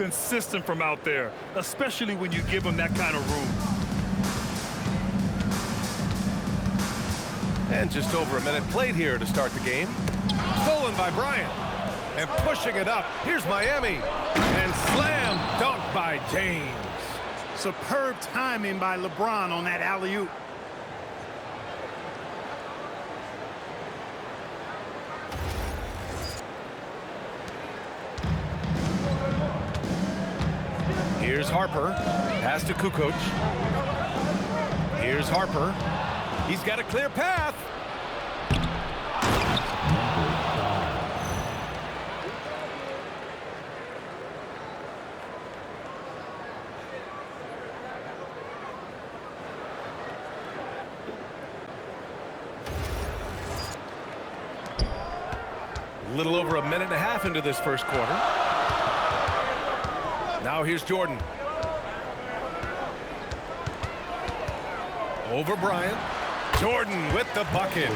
consistent from out there, especially when you give him that kind of room. And just over a minute played here to start the game. Stolen by Bryant. And pushing it up. Here's Miami. And slam dunk by James. Superb timing by LeBron on that alley-oop. Here's Harper. Pass to Kukoc. Here's Harper. He's got a clear path. A little over a minute and a half into this first quarter. Now here's Jordan. Over Bryant. Jordan with the bucket.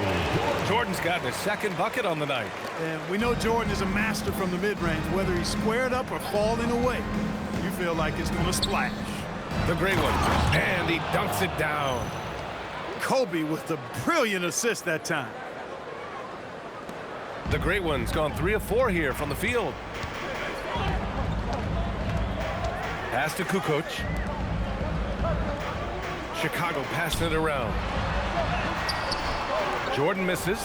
Jordan's gotten his second bucket on the night. And we know Jordan is a master from the mid-range. Whether he's squared up or falling away, you feel like it's going to splash. The great one. And he dunks it down. Kobe with the brilliant assist that time. The great one's gone 3 of 4 here from the field. Pass to Kukoc. Chicago passing it around. Jordan misses.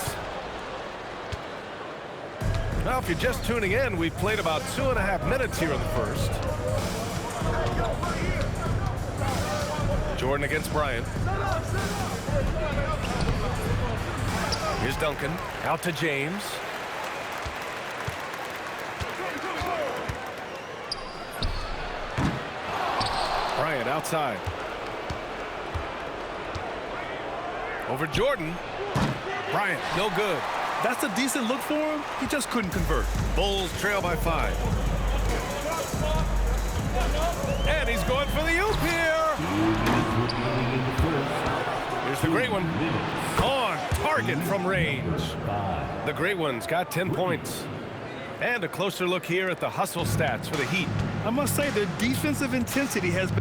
Now, if you're just tuning in, we've played about 2.5 minutes here in the first. Jordan against Bryant. Here's Duncan. Out to James. Bryant outside. Over Jordan. Bryant, no good. That's a decent look for him. He just couldn't convert. Bulls trail by 5. And he's going for the oop here. Here's the great one. On target from range. The great one's got 10 points. And a closer look here at the hustle stats for the Heat. I must say their defensive intensity has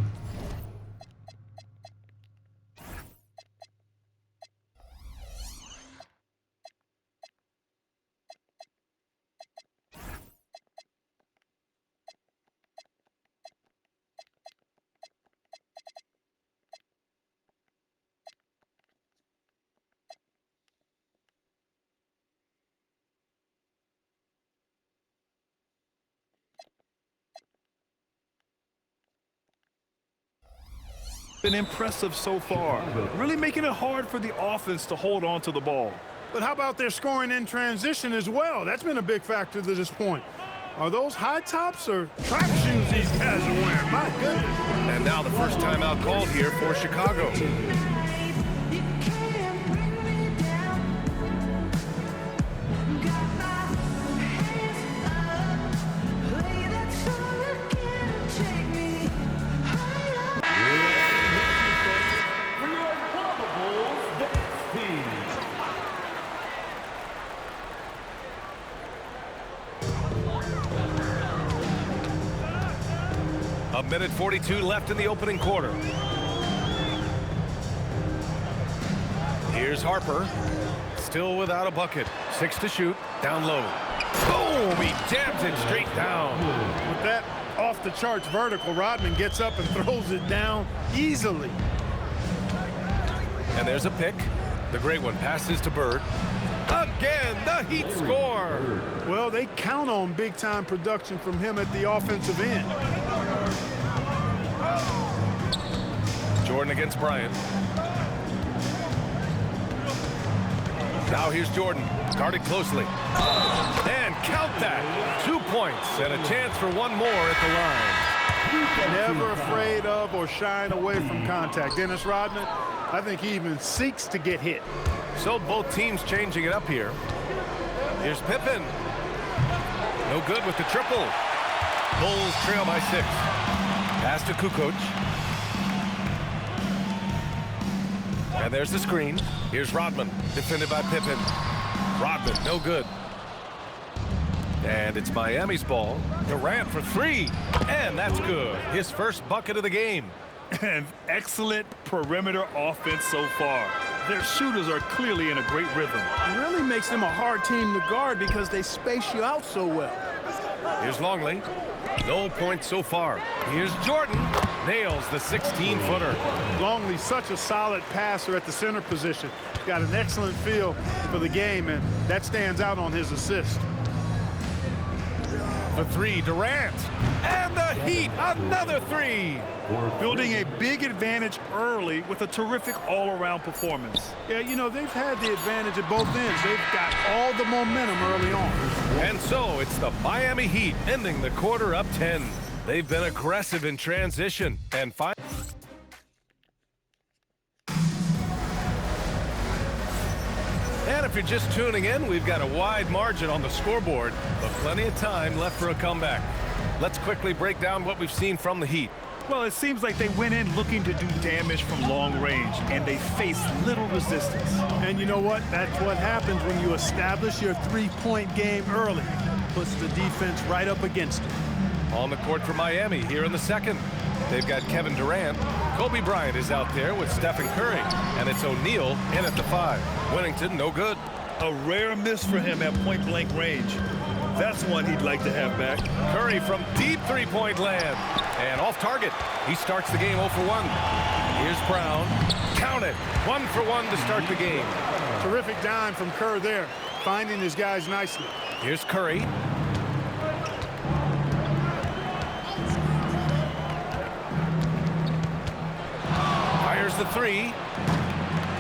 been impressive so far, really making it hard for the offense to hold on to the ball. But how about their scoring in transition as well? That's been a big factor to this point. Are those high tops or track shoes these guys are wearing? My goodness. And now the first timeout called here for Chicago. A minute 42 left in the opening quarter. Here's Harper. Still without a bucket. 6 to shoot. Down low. Boom! He jams it straight down. With that off-the-charts vertical, Rodman gets up and throws it down easily. And there's a pick. The great one passes to Bird. Again, the Heat score. Well, they count on big-time production from him at the offensive end. Jordan against Bryant. Now here's Jordan. Guarded closely. And count that. 2 points and a chance for one more at the line. Never afraid of or shying away from contact. Dennis Rodman, I think he even seeks to get hit. So both teams changing it up here. Here's Pippen. No good with the triple. Bulls trail by 6. Pass to Kukoc. And there's the screen. Here's Rodman, defended by Pippen. Rodman, no good. And it's Miami's ball. Durant for three. And that's good. His first bucket of the game. An excellent perimeter offense so far. Their shooters are clearly in a great rhythm. It really makes them a hard team to guard because they space you out so well. Here's Longley. No points so far. Here's Jordan. Nails the 16-footer. Longley's such a solid passer at the center position. Got an excellent feel for the game, and that stands out on his assist. For three, Durant. And the Heat, another three. Building a big advantage early with a terrific all-around performance. Yeah, you know, they've had the advantage at both ends. They've got all the momentum early on. And so it's the Miami Heat ending the quarter up 10. They've been aggressive in transition and finally. And if you're just tuning in, we've got a wide margin on the scoreboard, but plenty of time left for a comeback. Let's quickly break down what we've seen from the Heat. Well, it seems like they went in looking to do damage from long range, and they faced little resistance. And you know what? That's what happens when you establish your three-point game early. Puts the defense right up against it. On the court for Miami here in the second. They've got Kevin Durant. Kobe Bryant is out there with Stephen Curry. And it's O'Neal in at the 5. Winnington, no good. A rare miss for him at point-blank range. That's one he'd like to have back. Curry from deep three-point land. And off target. He starts the game 0 for 1. Here's Brown. Count it. 1 for 1 to start the game. Terrific dime from Kerr there, finding his guys nicely. Here's Curry. Fires the 3.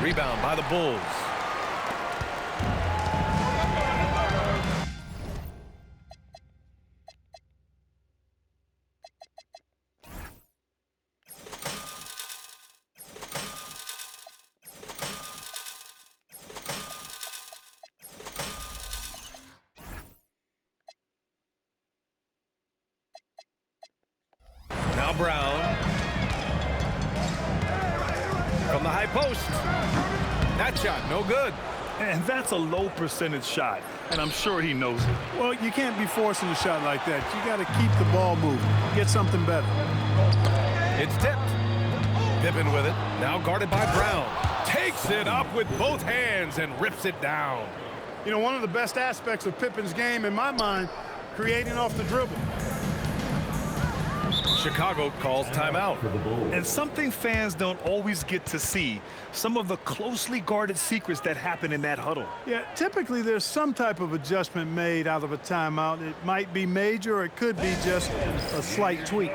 Rebound by the Bulls. Now Brown. From the high post. That shot, no good. And that's a low percentage shot, and I'm sure he knows it. Well, you can't be forcing a shot like that. You got to keep the ball moving. Get something better. It's tipped. Pippen with it. Now guarded by Brown. Takes it up with both hands and rips it down. You know, one of the best aspects of Pippen's game, in my mind, creating off the dribble. Chicago calls timeout. And something fans don't always get to see, some of the closely guarded secrets that happen in that huddle. Yeah, typically there's some type of adjustment made out of a timeout. It might be major or it could be just a slight tweak.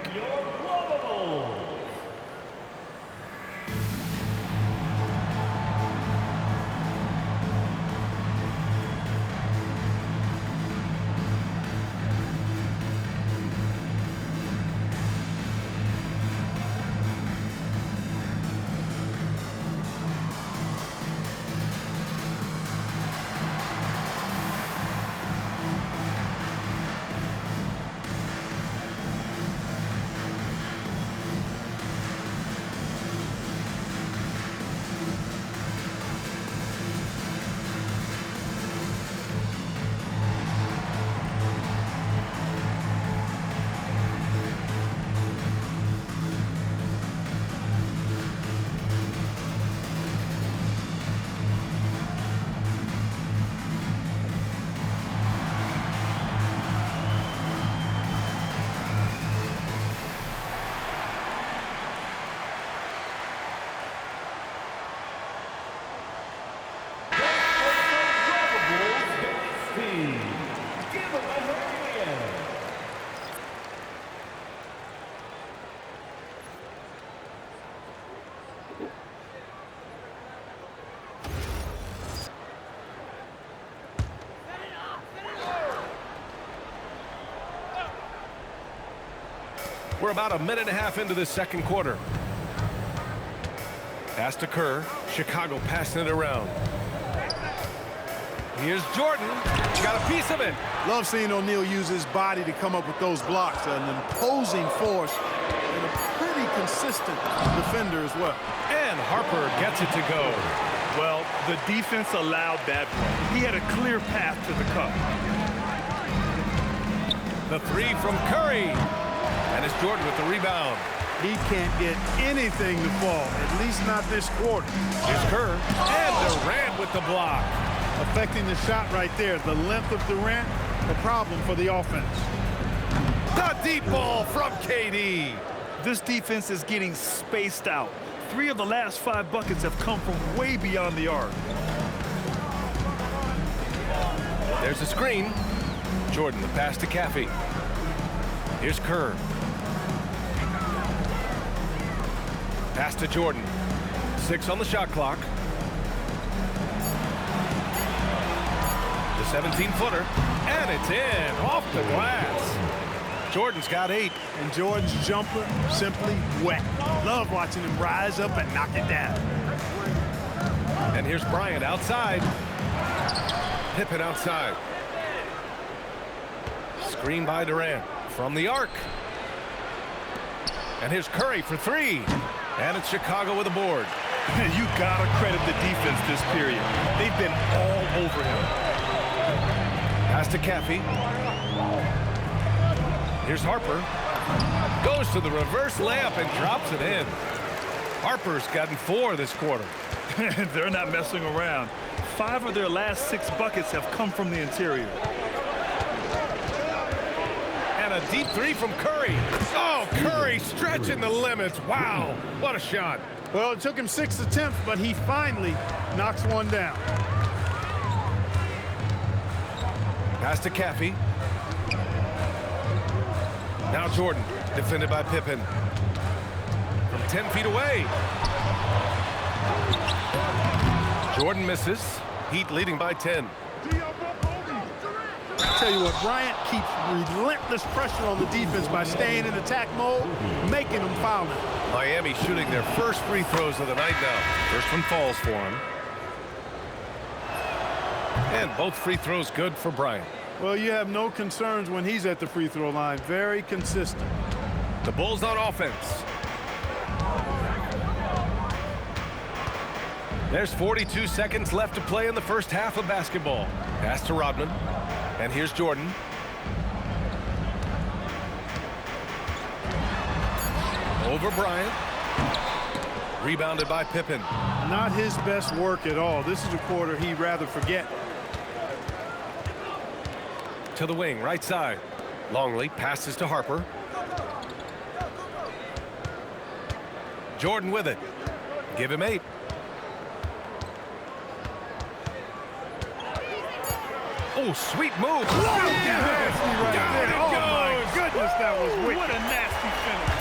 We're about a minute and a half into this second quarter. Pass to Kerr. Chicago passing it around. Here's Jordan. Got a piece of it. Love seeing O'Neal use his body to come up with those blocks. An imposing force and a pretty consistent defender as well. And Harper gets it to go. Well, the defense allowed that one. He had a clear path to the cup. The three from Curry. And it's Jordan with the rebound. He can't get anything to fall, at least not this quarter. Here's Kerr. And Durant with the block. Affecting the shot right there. The length of Durant, a problem for the offense. The deep ball from KD. This defense is getting spaced out. 3 of the last 5 buckets have come from way beyond the arc. There's a screen. Jordan, the pass to Caffey. Here's Kerr. Pass to Jordan. 6 on the shot clock. The 17-footer. And it's in. Off the glass. Jordan's got 8. And Jordan's jumper simply wet. Love watching him rise up and knock it down. And here's Bryant outside. Pippen outside. Screen by Durant from the arc. And here's Curry for 3. And it's Chicago with a board. You gotta credit the defense this period. They've been all over him. Pass to Caffey. Here's Harper. Goes to the reverse layup and drops it in. Harper's gotten 4 this quarter. They're not messing around. 5 of their last 6 buckets have come from the interior. And a deep 3 from Curry. Oh, Curry stretching the limits. Wow, what a shot. Well, it took him 6 attempts, but he finally knocks one down. Pass to Caffey. Now Jordan, defended by Pippen. From 10 feet away. Jordan misses. Heat leading by 10. I tell you what, Bryant keeps relentless pressure on the defense by staying in attack mode, making them foul him. Miami shooting their first free throws of the night now. First one falls for him. And both free throws good for Bryant. Well, you have no concerns when he's at the free throw line. Very consistent. The Bulls on offense. There's 42 seconds left to play in the first half of basketball. Pass to Rodman. And here's Jordan. Over Bryant. Rebounded by Pippen. Not his best work at all. This is a quarter he'd rather forget. To the wing, right side. Longley passes to Harper. Jordan with it. Give him 8. Oh, sweet move. Oh, my goodness, that was wicked. What a nasty finish.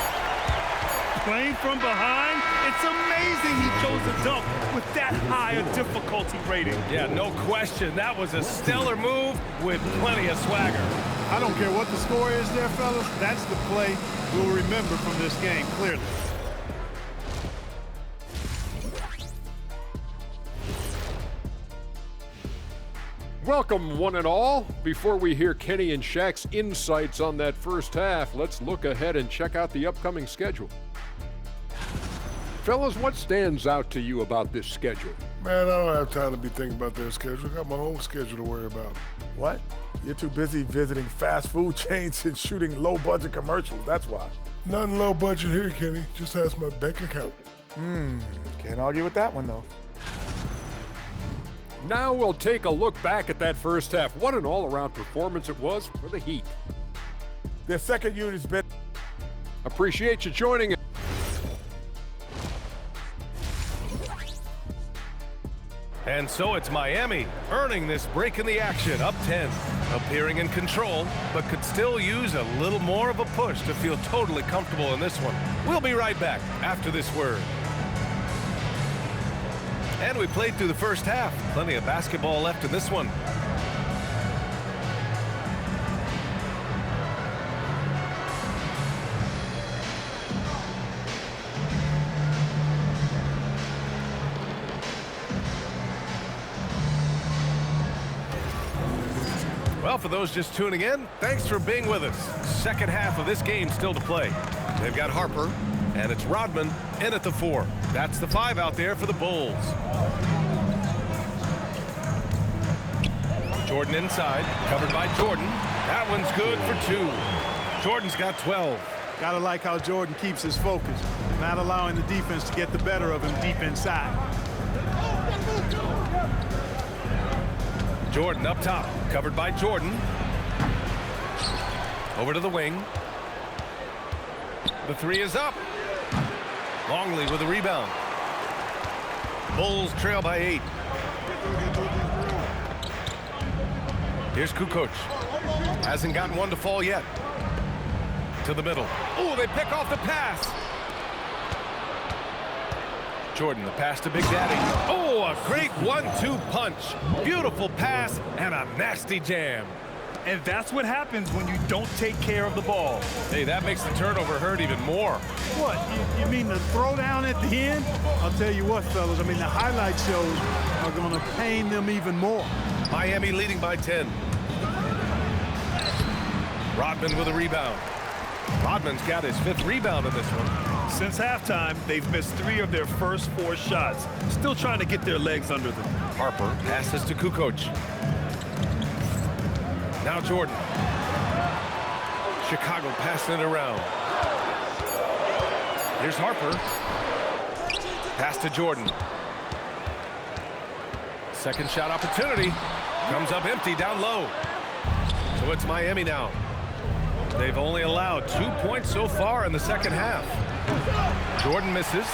Playing from behind, it's amazing he chose a dunk with that high a difficulty rating. Yeah, no question. That was a stellar move with plenty of swagger. I don't care what the score is there, fellas. That's the play we'll remember from this game, clearly. Welcome, one and all. Before we hear Kenny and Shaq's insights on that first half, let's look ahead and check out the upcoming schedule. Fellas, what stands out to you about this schedule? Man, I don't have time to be thinking about their schedule. I got my own schedule to worry about. What? You're too busy visiting fast food chains and shooting low-budget commercials, that's why. Nothing low budget here, Kenny. Just ask my bank account. Can't argue with that one, though. Now we'll take a look back at that first half. What an all-around performance it was for the Heat. Their second unit's been... Appreciate you joining us. And so it's Miami earning this break in the action, up 10. Appearing in control, but could still use a little more of a push to feel totally comfortable in this one. We'll be right back after this word. And we played through the first half. Plenty of basketball left in this one. Well, for those just tuning in, thanks for being with us. Second half of this game still to play. They've got Harper, and it's Rodman in at the 4. That's the 5 out there for the Bulls. Jordan inside, covered by Jordan. That one's good for 2. Jordan's got 12. Gotta like how Jordan keeps his focus, not allowing the defense to get the better of him deep inside. Jordan up top, covered by Jordan. Over to the wing. The 3 is up. Longley with a rebound. Bulls trail by 8. Here's Kukoc. Hasn't gotten one to fall yet. To the middle. Oh, they pick off the pass. Jordan, the pass to Big Daddy. Oh, a great 1-2 punch. Beautiful pass and a nasty jam. And that's what happens when you don't take care of the ball. Hey, that makes the turnover hurt even more. What, you mean the throwdown at the end? I'll tell you what, fellas, I mean, the highlight shows are going to pain them even more. Miami leading by 10. Rodman with a rebound. Rodman's got his 5th rebound in this one. Since halftime, they've missed 3 of their first 4 shots. Still trying to get their legs under them. Harper passes to Kukoc. Now Jordan. Chicago passing it around. Here's Harper. Pass to Jordan. Second shot opportunity. Comes up empty down low. So it's Miami now. They've only allowed 2 points so far in the second half. Jordan misses.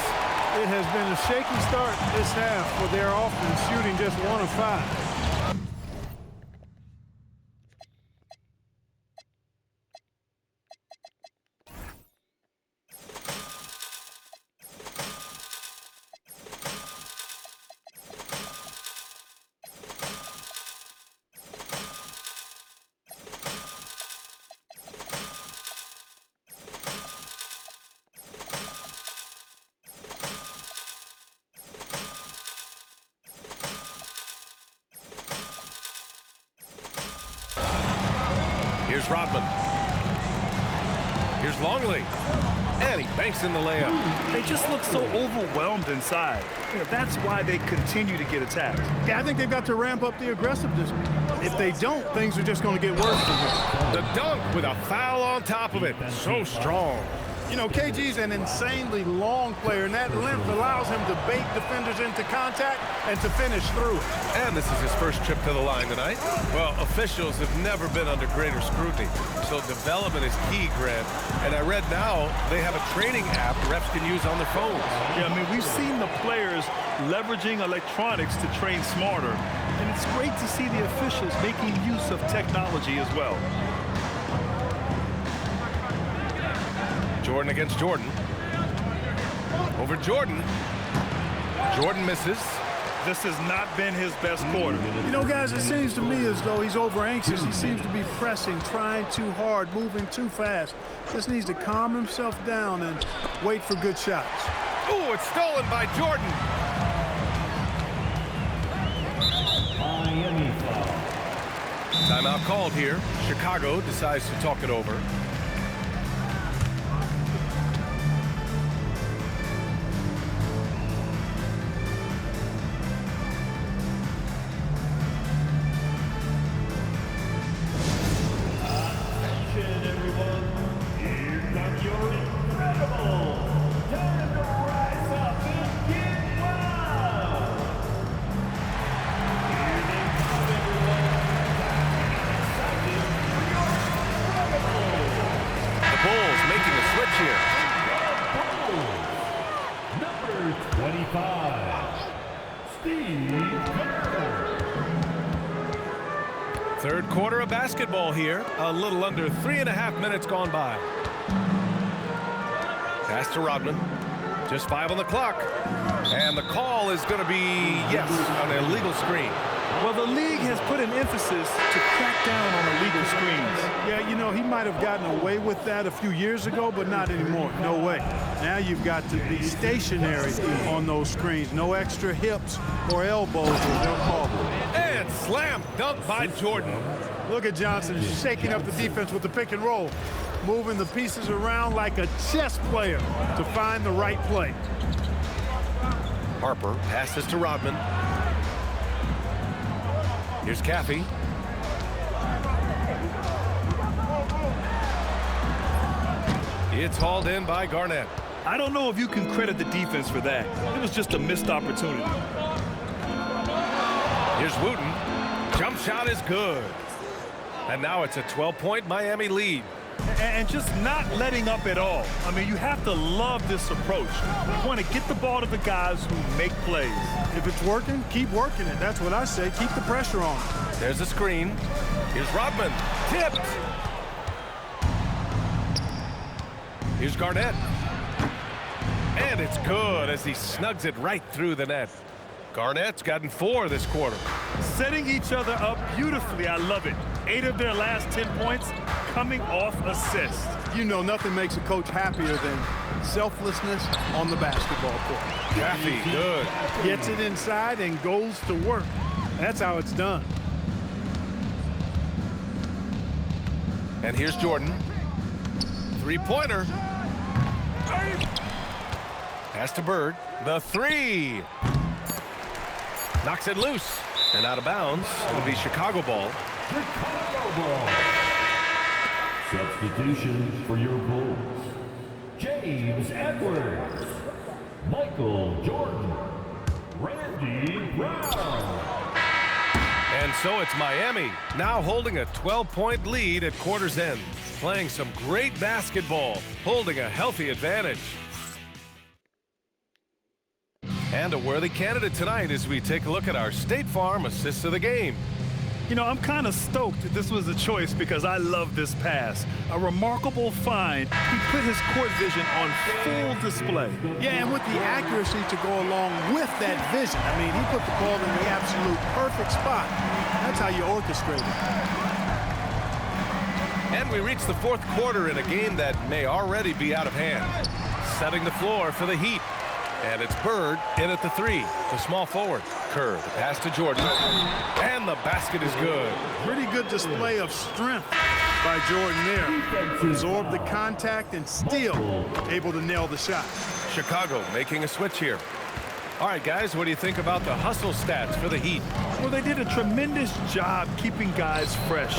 It has been a shaky start this half for their offense, shooting just 1 of 5. Here's Rodman. Here's Longley. And he banks in the layup. They just look so overwhelmed inside. That's why they continue to get attacked. Yeah, I think they've got to ramp up the aggressiveness. If they don't, things are just going to get worse from here. The dunk with a foul on top of it. So strong. You know, KG's an insanely long player, and that length allows him to bait defenders into contact and to finish through it. And this is his first trip to the line tonight. Well, officials have never been under greater scrutiny, so development is key, Grant. And I read now they have a training app refs can use on their phones. Yeah, I mean, we've seen the players leveraging electronics to train smarter, and it's great to see the officials making use of technology as well. Jordan against Jordan. Over Jordan. Jordan misses. This has not been his best quarter. You know, guys, it seems to me as though he's over anxious. He seems to be pressing, trying too hard, moving too fast. Just needs to calm himself down and wait for good shots. Oh, it's stolen by Jordan. Timeout called here. Chicago decides to talk it over. Third quarter of basketball here. A little under 3.5 minutes gone by. Pass to Rodman. Just 5 on the clock. And the call is going to be, yes, an illegal screen. Well, the league has put an emphasis to crack down on illegal screens. Yeah, you know, he might have gotten away with that a few years ago, but not anymore. No way. Now you've got to be stationary on those screens. No extra hips or elbows, or they'll call them. And slam dunk by Jordan. Look at Johnson shaking up the defense with the pick and roll, moving the pieces around like a chess player to find the right play. Harper passes to Rodman. Here's Caffey. It's hauled in by Garnett. I don't know if you can credit the defense for that. It was just a missed opportunity. Here's Wooten. Jump shot is good. And now it's a 12-point Miami lead. And just not letting up at all. I mean, you have to love this approach. You want to get the ball to the guys who make plays. If it's working, keep working it. That's what I say. Keep the pressure on. There's a screen. Here's Rodman. Tipped. Here's Garnett. And it's good as he snugs it right through the net. Garnett's gotten 4 this quarter. Setting each other up beautifully. I love it. 8 of their last 10 points coming off assists. You know, nothing makes a coach happier than selflessness on the basketball court. Caffey, good. Gets it inside and goes to work. That's how it's done. And here's Jordan. 3-pointer. Pass to Bird. The 3. Knocks it loose. And out of bounds. It'll be Chicago ball. Chicago ball. Substitution for your Bulls. James Edwards. Michael Jordan. Randy Brown. And so it's Miami, now holding a 12-point lead at quarter's end. Playing some great basketball, holding a healthy advantage. And a worthy candidate tonight as we take a look at our State Farm assist of the game. You know, I'm kind of stoked that this was a choice because I love this pass. A remarkable find. He put his court vision on full display. Yeah, and with the accuracy to go along with that vision. I mean, he put the ball in the absolute perfect spot. That's how you orchestrate it. And we reach the 4th quarter in a game that may already be out of hand. Setting the floor for the Heat. And it's Bird in at the 3, the small forward. Kerr, the pass to Jordan. And the basket is good. Pretty good display of strength by Jordan there. Absorbed the contact and still able to nail the shot. Chicago making a switch here. All right, guys, what do you think about the hustle stats for the Heat? Well, they did a tremendous job keeping guys fresh.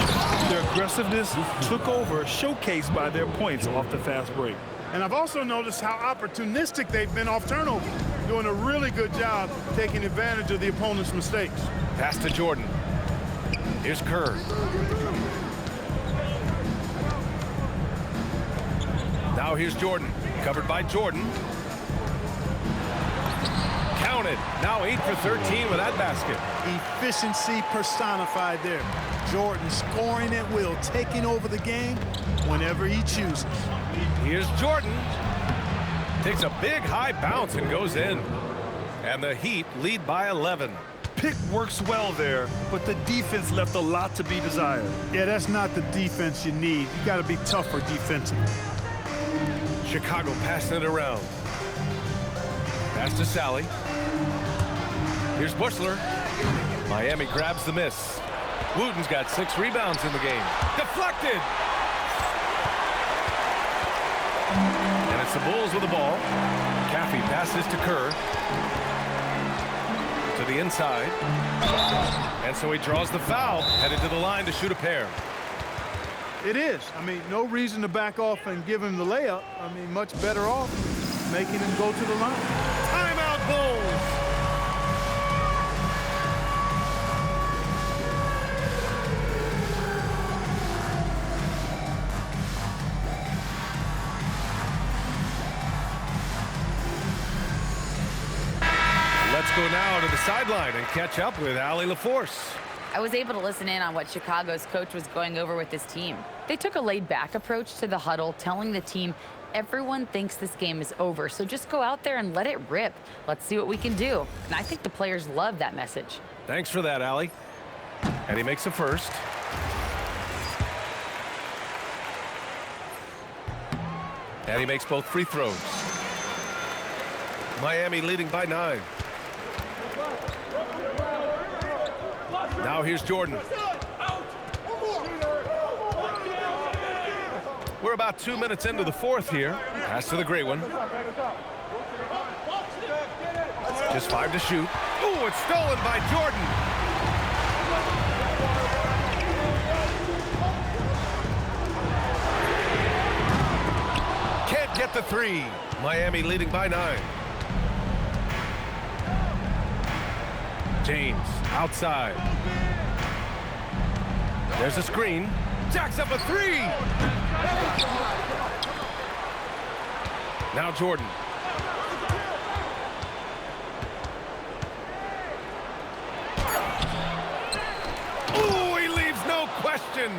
Their aggressiveness took over, showcased by their points off the fast break. And I've also noticed how opportunistic they've been off turnover, doing a really good job taking advantage of the opponent's mistakes. Pass to Jordan. Here's Kerr. Now here's Jordan, covered by Jordan. Counted. Now 8 for 13 with that basket. Efficiency personified there. Jordan scoring at will, taking over the game whenever he chooses. Here's Jordan. Takes a big high bounce and goes in. And the Heat lead by 11. Pick works well there, but the defense left a lot to be desired. Yeah, that's not the defense you need. You got to be tougher defensively. Chicago passing it around. Pass to Sally. Here's Bushler. Miami grabs the miss. Wooten's got 6 rebounds in the game. Deflected! And it's the Bulls with the ball. Caffey passes to Kerr. To the inside. And so he draws the foul, headed to the line to shoot a pair. It is. I mean, no reason to back off and give him the layup. I mean, much better off making him go to the line. Timeout, Bulls! Let's go now to the sideline and catch up with Allie LaForce. I was able to listen in on what Chicago's coach was going over with his team. They took a laid-back approach to the huddle, telling the team everyone thinks this game is over, so just go out there and let it rip. Let's see what we can do. And I think the players love that message. Thanks for that, Allie. And he makes a first. And he makes both free throws. Miami leading by 9. Now here's Jordan. We're about 2 minutes into the 4th here. Pass to the great one. Just 5 to shoot. Ooh, it's stolen by Jordan. get the three. Miami leading by 9. James outside. There's a screen. Jacks up a three. Now Jordan. Ooh, he leaves no question.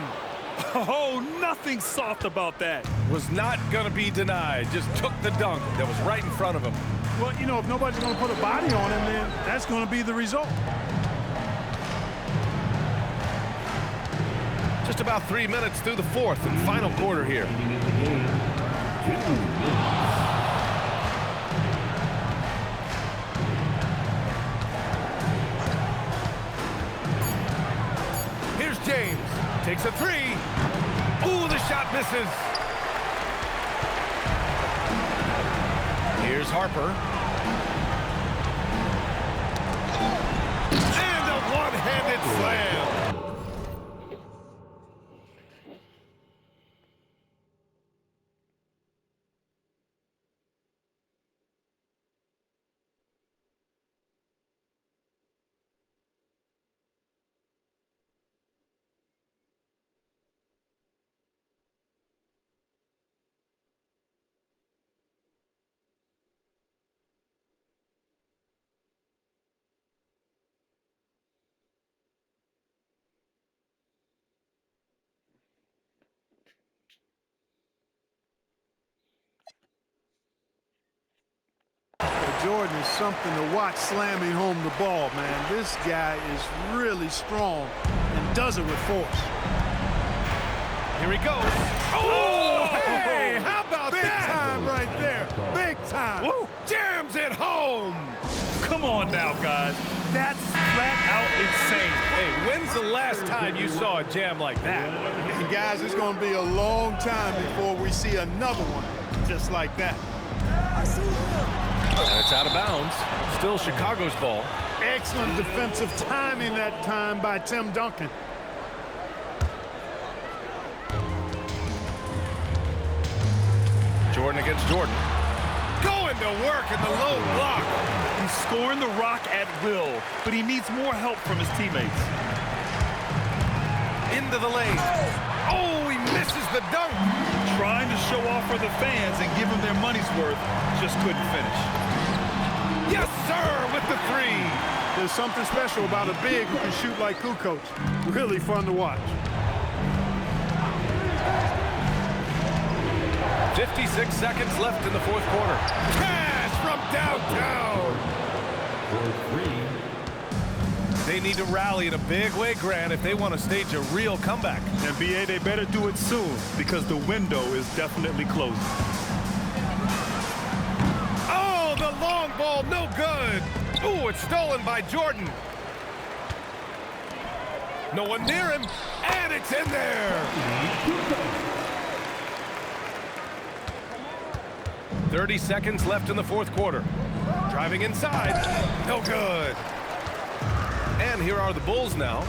Oh, nothing soft about that. Was not going to be denied. Just took the dunk that was right in front of him. Well, you know, if nobody's going to put a body on him, then that's going to be the result. Just about 3 minutes through the fourth and final quarter here. Here's James. Takes a three. Ooh, the shot misses. Here's Harper. And a one-handed slam. Jordan is something to watch slamming home the ball, man. This guy is really strong and does it with force. Here he goes. Oh, hey, how about Big that? time right there. Big time. Woo, jams it home. Come on now, guys. That's flat out insane. Hey, when's the last time you saw a jam like that? And guys, it's going to be a long time before we see another one just like that. And it's out of bounds. Still Chicago's ball. Excellent defensive timing that time by Tim Duncan. Jordan against Jordan. Going to work in the low block. He's scoring the rock at will, but he needs more help from his teammates. Into the lane. Oh, he misses the dunk. Trying to show off for the fans and give them their money's worth, just couldn't finish. Yes, sir, with the three. There's something special about a big who can shoot like Kukoc. Really fun to watch. 56 seconds left in the fourth quarter. Cash from downtown. They need to rally in a big way, Grant, if they want to stage a real comeback. And BA, they better do it soon because the window is definitely closing. Oh, the long ball, no good. Ooh, it's stolen by Jordan. No one near him, and it's in there. 30 seconds left in the fourth quarter. Driving inside, no good. And here are the Bulls now.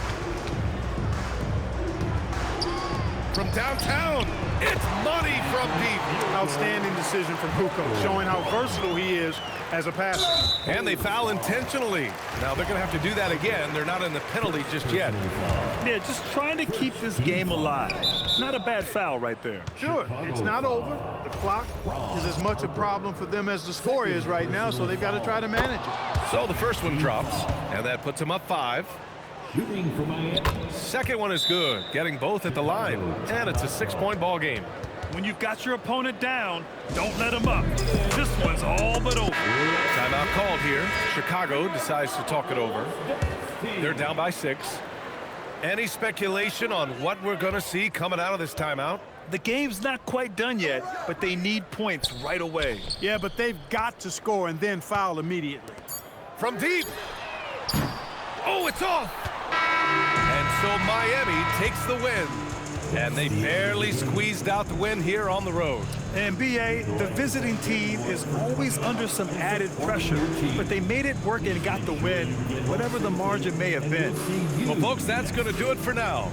From downtown, it's money from deep. Outstanding decision from Kukoc, showing how versatile he is as a passer. And they foul intentionally. Now they're going to have to do that again. They're not in the penalty just yet. Yeah, just trying to keep this game alive. Not a bad foul right there. Sure, it's not over. The clock is as much a problem for them as the score is right now, so they've got to try to manage it. So the first one drops, and that puts them up 5. Shooting for Miami. Second one is good, getting both at the line. And it's a 6-point ball game. When you've got your opponent down, don't let him up. This one's all but over. Timeout called here. Chicago decides to talk it over. They're down by 6. Any speculation on what we're going to see coming out of this timeout? The game's not quite done yet, but they need points right away. Yeah, but they've got to score and then foul immediately. From deep. Oh, it's off. And so Miami takes the win. And they barely squeezed out the win here on the road. And BA, the visiting team is always under some added pressure, but they made it work and got the win, whatever the margin may have been. Well, folks, that's going to do it for now.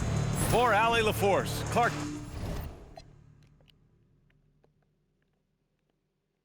For Allie LaForce, Clark